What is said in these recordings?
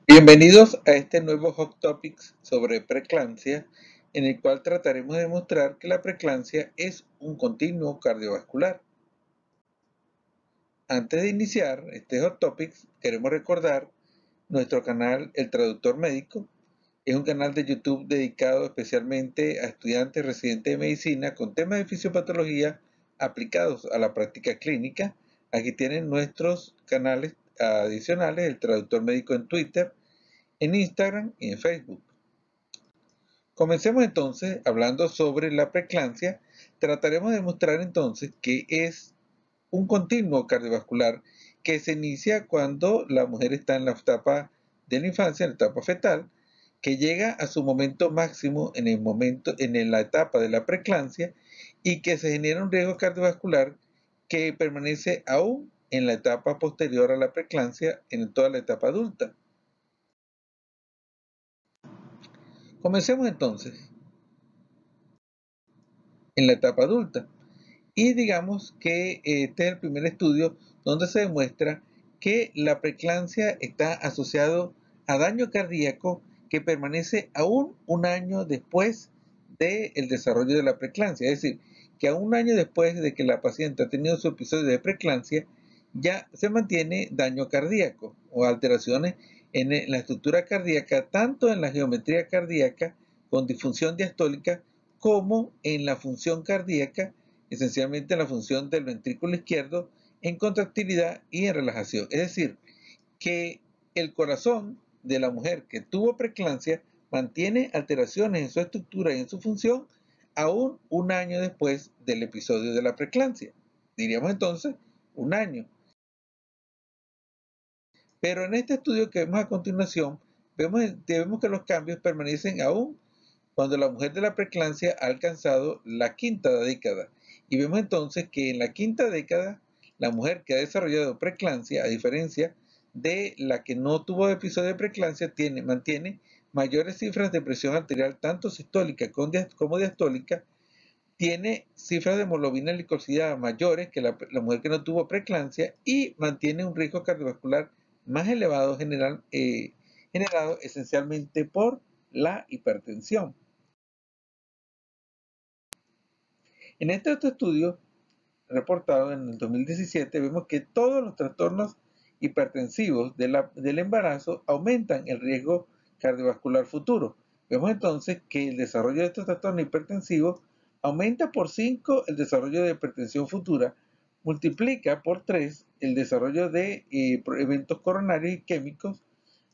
Bienvenidos a este nuevo Hot Topics sobre preeclampsia, en el cual trataremos de demostrar que la preeclampsia es un continuo cardiovascular. Antes de iniciar este Hot Topics, queremos recordar nuestro canal El Traductor Médico. Es un canal de YouTube dedicado especialmente a estudiantes residentes de medicina con temas de fisiopatología aplicados a la práctica clínica. Aquí tienen nuestros canales adicionales, El Traductor Médico en Twitter, en Instagram y en Facebook. Comencemos entonces hablando sobre la preeclampsia. Trataremos de mostrar entonces que es un continuo cardiovascular que se inicia cuando la mujer está en la etapa de la infancia, en la etapa fetal, que llega a su momento máximo en la etapa de la preeclampsia y que se genera un riesgo cardiovascular que permanece aún en la etapa posterior a la preeclampsia en toda la etapa adulta. Comencemos entonces en la etapa adulta. Y digamos que este es el primer estudio donde se demuestra que la preeclampsia está asociado a daño cardíaco que permanece aún un año después del desarrollo de la preeclampsia. Es decir, que a un año después de que la paciente ha tenido su episodio de preeclampsia, ya se mantiene daño cardíaco o alteraciones en la estructura cardíaca, tanto en la geometría cardíaca con disfunción diastólica como en la función cardíaca, esencialmente en la función del ventrículo izquierdo, en contractilidad y en relajación. Es decir, que el corazón de la mujer que tuvo preeclampsia mantiene alteraciones en su estructura y en su función aún un año después del episodio de la preeclampsia. Diríamos entonces un año. Pero en este estudio que vemos a continuación, vemos que los cambios permanecen aún cuando la mujer de la preeclampsia ha alcanzado la quinta década. Y vemos entonces que en la quinta década, la mujer que ha desarrollado preeclampsia, a diferencia de la que no tuvo episodio de preeclampsia, mantiene mayores cifras de presión arterial, tanto sistólica como diastólica, tiene cifras de hemoglobina glicosilada mayores que la mujer que no tuvo preeclampsia y mantiene un riesgo cardiovascular más elevado generado esencialmente por la hipertensión. En este otro estudio reportado en el 2017 vemos que todos los trastornos hipertensivos del embarazo aumentan el riesgo cardiovascular futuro. Vemos entonces que el desarrollo de estos trastornos hipertensivos aumenta por 5 el desarrollo de hipertensión futura, multiplica por 3 el desarrollo de eventos coronarios isquémicos,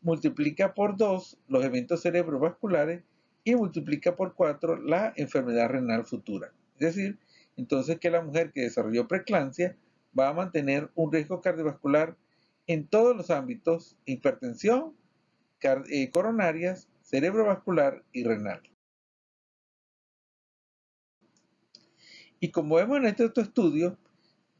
multiplica por 2 los eventos cerebrovasculares y multiplica por 4 la enfermedad renal futura. Es decir, entonces que la mujer que desarrolló preeclampsia va a mantener un riesgo cardiovascular en todos los ámbitos: hipertensión, coronarias, cerebrovascular y renal. Y como vemos en este otro estudio,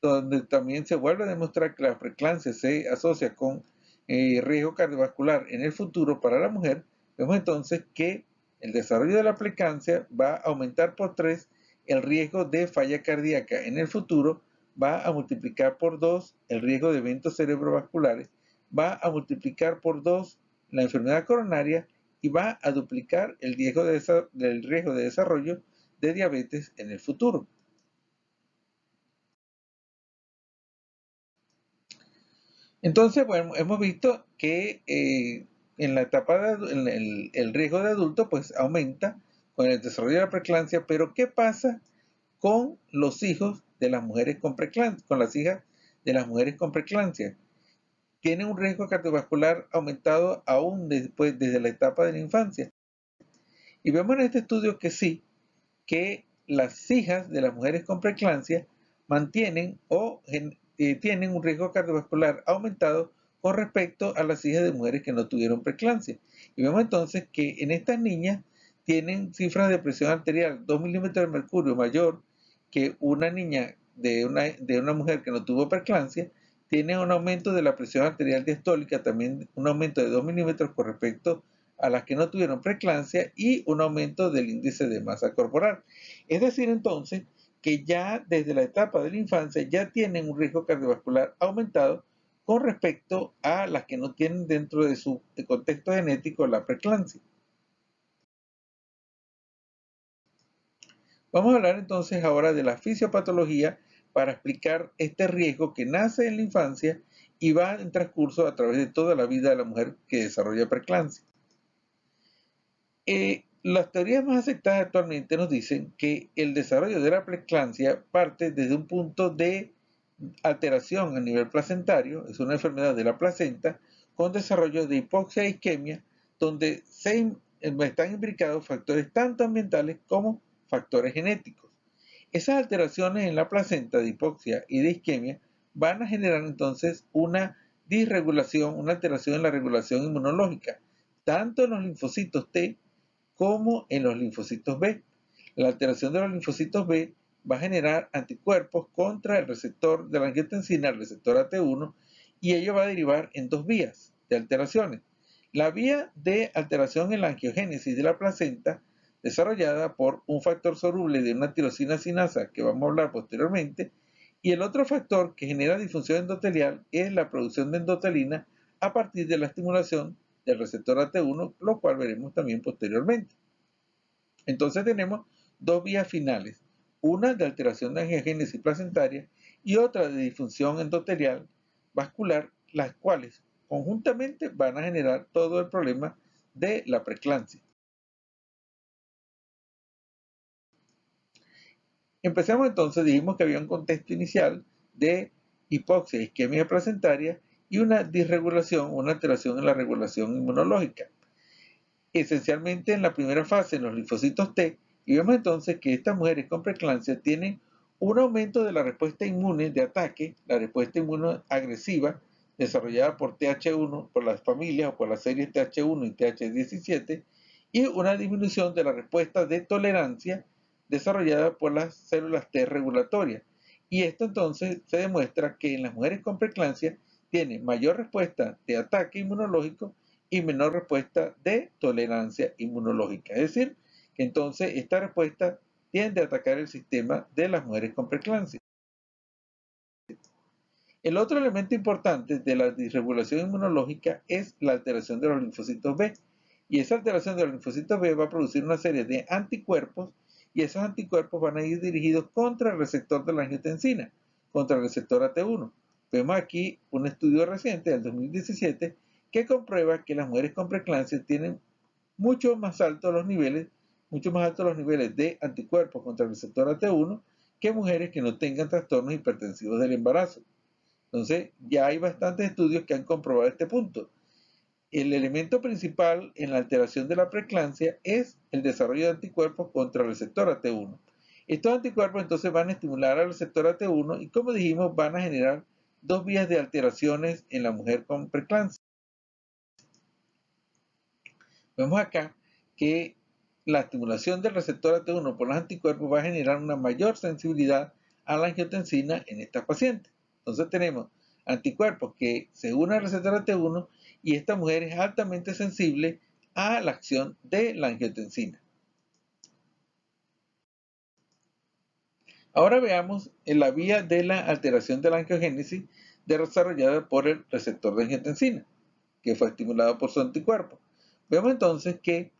donde también se vuelve a demostrar que la preeclampsia se asocia con riesgo cardiovascular en el futuro para la mujer, vemos entonces que el desarrollo de la preeclampsia va a aumentar por 3 el riesgo de falla cardíaca en el futuro, va a multiplicar por 2 el riesgo de eventos cerebrovasculares, va a multiplicar por 2 la enfermedad coronaria y va a duplicar el riesgo de desarrollo de diabetes en el futuro. Entonces, bueno, hemos visto que en la etapa el riesgo de adulto pues aumenta con el desarrollo de la preeclampsia, pero ¿qué pasa con los hijos de las mujeres con preeclampsia, con las hijas de las mujeres con preeclampsia? Tienen un riesgo cardiovascular aumentado aún después, desde la etapa de la infancia. Y vemos en este estudio que sí, que las hijas de las mujeres con preeclampsia mantienen tienen un riesgo cardiovascular aumentado con respecto a las hijas de mujeres que no tuvieron preeclampsia. Y vemos entonces que en estas niñas tienen cifras de presión arterial 2 milímetros de mercurio mayor que una niña de una mujer que no tuvo preeclampsia. Tiene un aumento de la presión arterial diastólica, también un aumento de 2 milímetros con respecto a las que no tuvieron preeclampsia y un aumento del índice de masa corporal. Es decir, entonces, que ya desde la etapa de la infancia ya tienen un riesgo cardiovascular aumentado con respecto a las que no tienen dentro de su contexto genético la preeclampsia. Vamos a hablar entonces ahora de la fisiopatología para explicar este riesgo que nace en la infancia y va en transcurso a través de toda la vida de la mujer que desarrolla preeclampsia. Las teorías más aceptadas actualmente nos dicen que el desarrollo de la preeclampsia parte desde un punto de alteración a nivel placentario, es una enfermedad de la placenta con desarrollo de hipoxia e isquemia, donde están imbricados factores tanto ambientales como factores genéticos. Esas alteraciones en la placenta de hipoxia y de isquemia van a generar entonces una disregulación, una alteración en la regulación inmunológica, tanto en los linfocitos T como en los linfocitos B. La alteración de los linfocitos B va a generar anticuerpos contra el receptor de la angiotensina, el receptor AT1, y ello va a derivar en dos vías de alteraciones. La vía de alteración en la angiogénesis de la placenta, desarrollada por un factor soluble de una tirosina sinasa, que vamos a hablar posteriormente, y el otro factor que genera disfunción endotelial es la producción de endotelina a partir de la estimulación del receptor AT1, lo cual veremos también posteriormente. Entonces tenemos dos vías finales, una de alteración de angiogénesis placentaria y otra de disfunción endotelial vascular, las cuales conjuntamente van a generar todo el problema de la preeclampsia. Empecemos entonces, dijimos que había un contexto inicial de hipoxia, isquemia placentaria y una disregulación, una alteración en la regulación inmunológica. Esencialmente en la primera fase en los linfocitos T, y vemos entonces que estas mujeres con preeclampsia tienen un aumento de la respuesta inmune de ataque, la respuesta inmune agresiva desarrollada por TH1, por las familias o por las series TH1 y TH17, y una disminución de la respuesta de tolerancia desarrollada por las células T regulatorias. Y esto entonces se demuestra que en las mujeres con preeclampsia tiene mayor respuesta de ataque inmunológico y menor respuesta de tolerancia inmunológica. Es decir, que entonces esta respuesta tiende a atacar el sistema de las mujeres con preeclampsia. El otro elemento importante de la disregulación inmunológica es la alteración de los linfocitos B. Y esa alteración de los linfocitos B va a producir una serie de anticuerpos y esos anticuerpos van a ir dirigidos contra el receptor de la angiotensina, contra el receptor AT1. Vemos aquí un estudio reciente del 2017 que comprueba que las mujeres con preeclampsia tienen mucho más altos los niveles de anticuerpos contra el receptor AT1 que mujeres que no tengan trastornos hipertensivos del embarazo. Entonces, ya hay bastantes estudios que han comprobado este punto. El elemento principal en la alteración de la preeclampsia es el desarrollo de anticuerpos contra el receptor AT1. Estos anticuerpos entonces van a estimular al receptor AT1 y, como dijimos, van a generar dos vías de alteraciones en la mujer con preeclampsia. Vemos acá que la estimulación del receptor AT1 por los anticuerpos va a generar una mayor sensibilidad a la angiotensina en estas pacientes. Entonces tenemos anticuerpos que se unen al receptor AT1 y esta mujer es altamente sensible a la acción de la angiotensina. Ahora veamos en la vía de la alteración de la angiogénesis desarrollada por el receptor de angiotensina, que fue estimulado por su anticuerpo. Vemos entonces que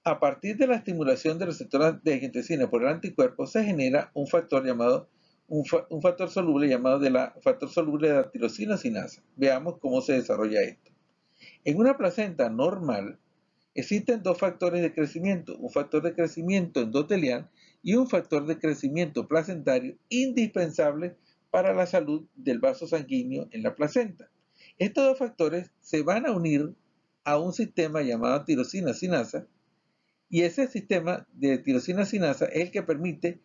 a partir de la estimulación del receptor de angiotensina por el anticuerpo se genera un factor llamado un factor soluble llamado factor soluble de la tirosina sinasa. Veamos cómo se desarrolla esto. En una placenta normal existen dos factores de crecimiento, un factor de crecimiento endotelial y un factor de crecimiento placentario indispensable para la salud del vaso sanguíneo en la placenta. Estos dos factores se van a unir a un sistema llamado tirosina sinasa, y ese sistema de tirosina sinasa es el que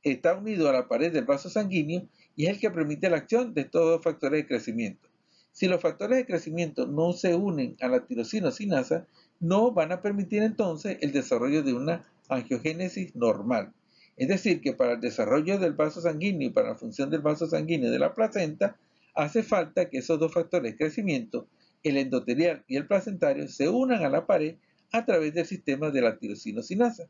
está unido a la pared del vaso sanguíneo y es el que permite la acción de estos dos factores de crecimiento. Si los factores de crecimiento no se unen a la tirosina sinasa, no van a permitir entonces el desarrollo de una angiogénesis normal. Es decir, que para el desarrollo del vaso sanguíneo y para la función del vaso sanguíneo de la placenta, hace falta que esos dos factores de crecimiento, el endotelial y el placentario, se unan a la pared a través del sistema de la tirosina sinasa.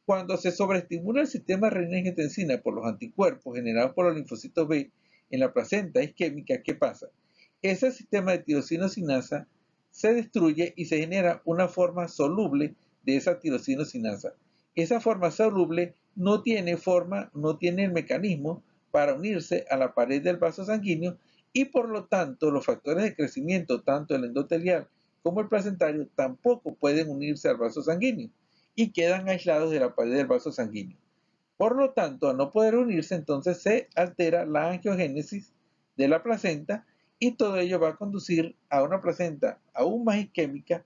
Cuando se sobreestimula el sistema renina-angiotensina por los anticuerpos generados por los linfocitos B en la placenta isquémica, ¿qué pasa? ese sistema de tirosinosinasa se destruye y se genera una forma soluble de esa tirosinosinasa. Esa forma soluble no tiene el mecanismo para unirse a la pared del vaso sanguíneo y por lo tanto los factores de crecimiento, tanto el endotelial como el placentario, tampoco pueden unirse al vaso sanguíneo y quedan aislados de la pared del vaso sanguíneo. Por lo tanto, al no poder unirse, entonces se altera la angiogénesis de la placenta y todo ello va a conducir a una placenta aún más isquémica,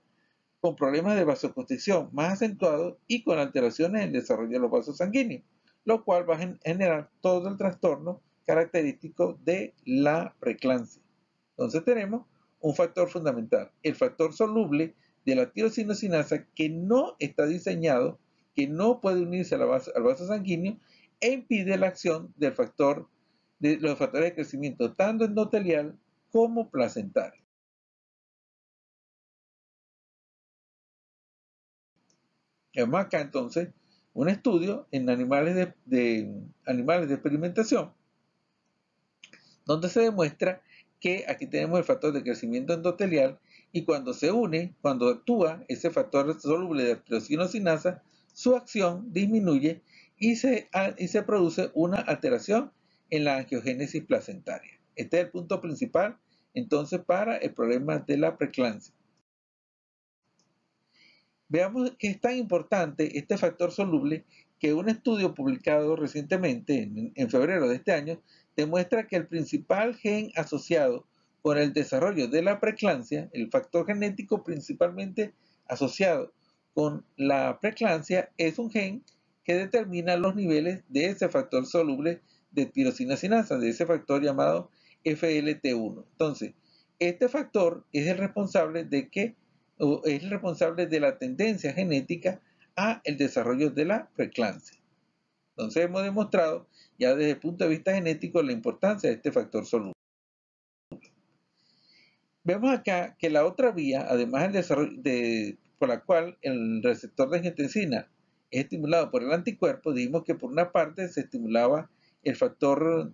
con problemas de vasoconstricción más acentuados y con alteraciones en el desarrollo de los vasos sanguíneos, lo cual va a generar todo el trastorno característico de la preeclampsia. Entonces tenemos un factor fundamental, el factor soluble de la tirosinosinasa, que no está diseñado, que no puede unirse al vaso sanguíneo e impide la acción de los factores de crecimiento tanto endotelial como placentario. Vemos acá entonces un estudio en animales animales de experimentación, donde se demuestra que aquí tenemos el factor de crecimiento endotelial y cuando actúa ese factor soluble de tirosinosinasa, su acción disminuye y se produce una alteración en la angiogénesis placentaria. Este es el punto principal entonces para el problema de la preeclampsia. Veamos que es tan importante este factor soluble que un estudio publicado recientemente, en febrero de este año, demuestra que el principal gen asociado con el desarrollo de la preeclampsia, el factor genético principalmente asociado con la preeclampsia, es un gen que determina los niveles de ese factor soluble de tirosinosinasa, de ese factor llamado FLT1. Entonces, este factor es el responsable de la tendencia genética a el desarrollo de la preeclampsia. Entonces hemos demostrado ya desde el punto de vista genético la importancia de este factor soluble. Vemos acá que la otra vía, además del desarrollo por la cual el receptor de angiotensina es estimulado por el anticuerpo, dijimos que por una parte se estimulaba el factor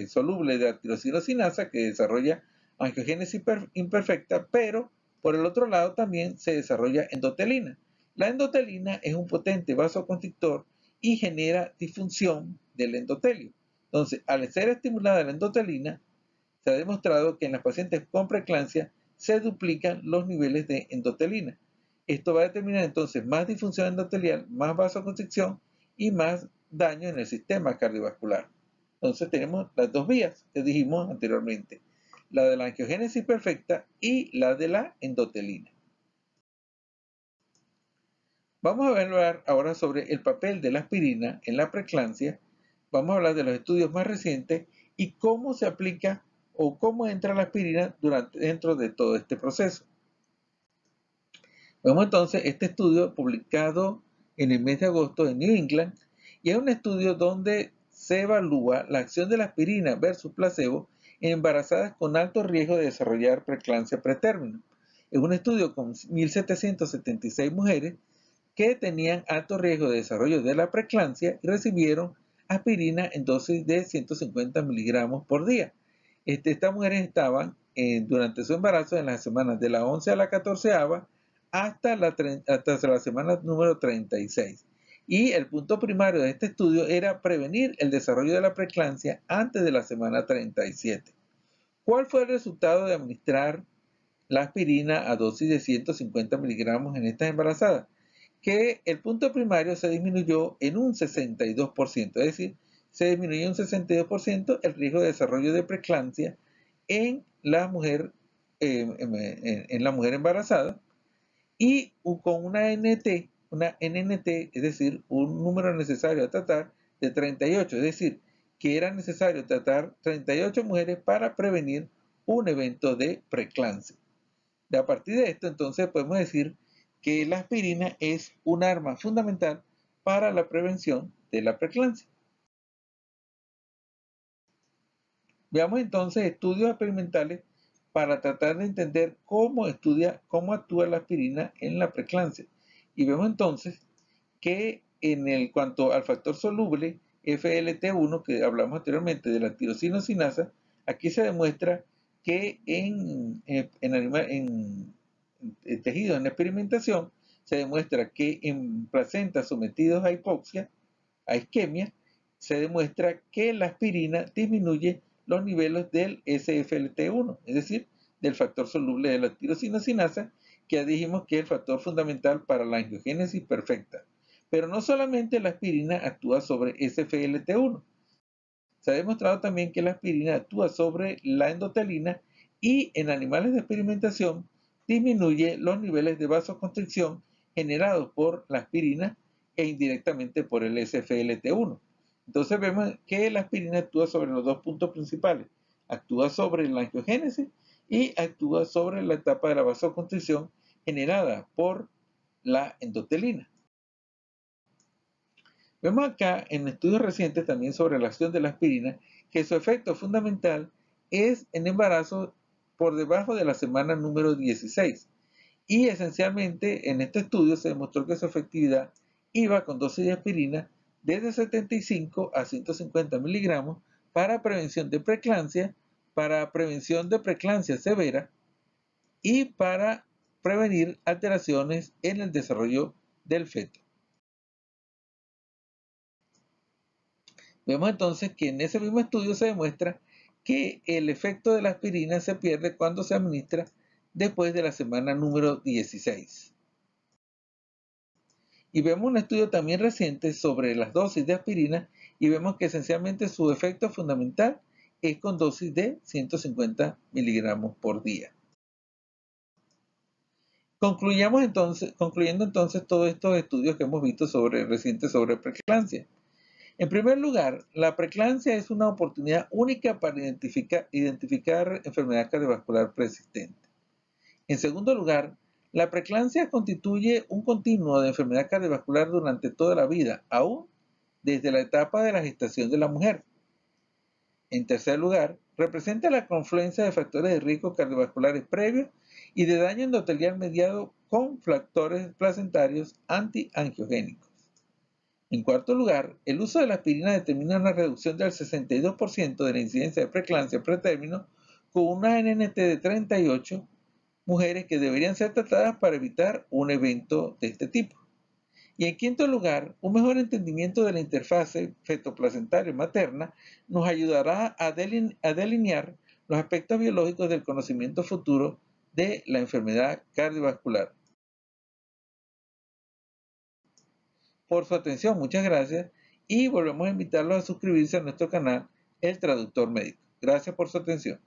soluble de la tirosinosinasa que desarrolla angiogénesis imperfecta, pero por el otro lado también se desarrolla endotelina. La endotelina es un potente vasoconstrictor y genera disfunción del endotelio. Entonces, al ser estimulada la endotelina, se ha demostrado que en las pacientes con preeclampsia se duplican los niveles de endotelina. Esto va a determinar entonces más disfunción endotelial, más vasoconstricción y más daño en el sistema cardiovascular. Entonces tenemos las dos vías que dijimos anteriormente, la de la angiogénesis perfecta y la de la endotelina. Vamos a hablar ahora sobre el papel de la aspirina en la preeclampsia. Vamos a hablar de los estudios más recientes y cómo se aplica o cómo entra la aspirina dentro de todo este proceso. Vemos entonces este estudio publicado en el mes de agosto en New England, y es un estudio donde se evalúa la acción de la aspirina versus placebo en embarazadas con alto riesgo de desarrollar preeclampsia pretérmino. Es un estudio con 1.776 mujeres que tenían alto riesgo de desarrollo de la preeclampsia y recibieron aspirina en dosis de 150 miligramos por día. Estas mujeres estaban durante su embarazo en las semanas de la 11 a la 14ª hasta la semana número 36. Y el punto primario de este estudio era prevenir el desarrollo de la preeclampsia antes de la semana 37. ¿Cuál fue el resultado de administrar la aspirina a dosis de 150 miligramos en estas embarazadas? Que el punto primario se disminuyó en un 62%, es decir, se disminuyó un 62% el riesgo de desarrollo de preeclampsia en la mujer, embarazada, y con una NNT, es decir, un número necesario a tratar de 38, es decir, que era necesario tratar 38 mujeres para prevenir un evento de preeclampsia. A partir de esto, entonces, podemos decir que la aspirina es un arma fundamental para la prevención de la preeclampsia. Veamos entonces estudios experimentales para tratar de entender cómo actúa la aspirina en la preeclampsia. Y vemos entonces que cuanto al factor soluble FLT1 que hablamos anteriormente de la tirosinosinasa, aquí se demuestra que en tejidos en experimentación se demuestra que en placentas sometidos a hipoxia, a isquemia, se demuestra que la aspirina disminuye los niveles del SFLT1, es decir, del factor soluble de la tirosina-sinasa, que ya dijimos que es el factor fundamental para la angiogénesis perfecta. Pero no solamente la aspirina actúa sobre SFLT1, se ha demostrado también que la aspirina actúa sobre la endotelina y en animales de experimentación disminuye los niveles de vasoconstricción generados por la aspirina e indirectamente por el SFLT1. Entonces vemos que la aspirina actúa sobre los dos puntos principales. Actúa sobre la angiogénesis y actúa sobre la etapa de la vasoconstricción generada por la endotelina. Vemos acá en estudios recientes también sobre la acción de la aspirina que su efecto fundamental es en embarazo por debajo de la semana número 16. Y esencialmente en este estudio se demostró que su efectividad iba con dosis de aspirina desde 75 a 150 miligramos para prevención de preeclampsia, para prevención de preeclampsia severa y para prevenir alteraciones en el desarrollo del feto. Vemos entonces que en ese mismo estudio se demuestra que el efecto de la aspirina se pierde cuando se administra después de la semana número 16. Y vemos un estudio también reciente sobre las dosis de aspirina y vemos que esencialmente su efecto fundamental es con dosis de 150 miligramos por día. Concluyendo entonces todos estos estudios que hemos visto recientes sobre preeclampsia. En primer lugar, la preeclampsia es una oportunidad única para identificar enfermedad cardiovascular persistente. En segundo lugar, la preeclampsia constituye un continuo de enfermedad cardiovascular durante toda la vida, aún desde la etapa de la gestación de la mujer. En tercer lugar, representa la confluencia de factores de riesgo cardiovasculares previos y de daño endotelial mediado con factores placentarios antiangiogénicos. En cuarto lugar, el uso de la aspirina determina una reducción del 62% de la incidencia de preeclampsia pretérmino con una NNT de 38 mujeres que deberían ser tratadas para evitar un evento de este tipo. Y en quinto lugar, un mejor entendimiento de la interfase fetoplacentaria materna nos ayudará a delinear los aspectos biológicos del conocimiento futuro de la enfermedad cardiovascular. Por su atención, muchas gracias y volvemos a invitarlos a suscribirse a nuestro canal El Traductor Médico. Gracias por su atención.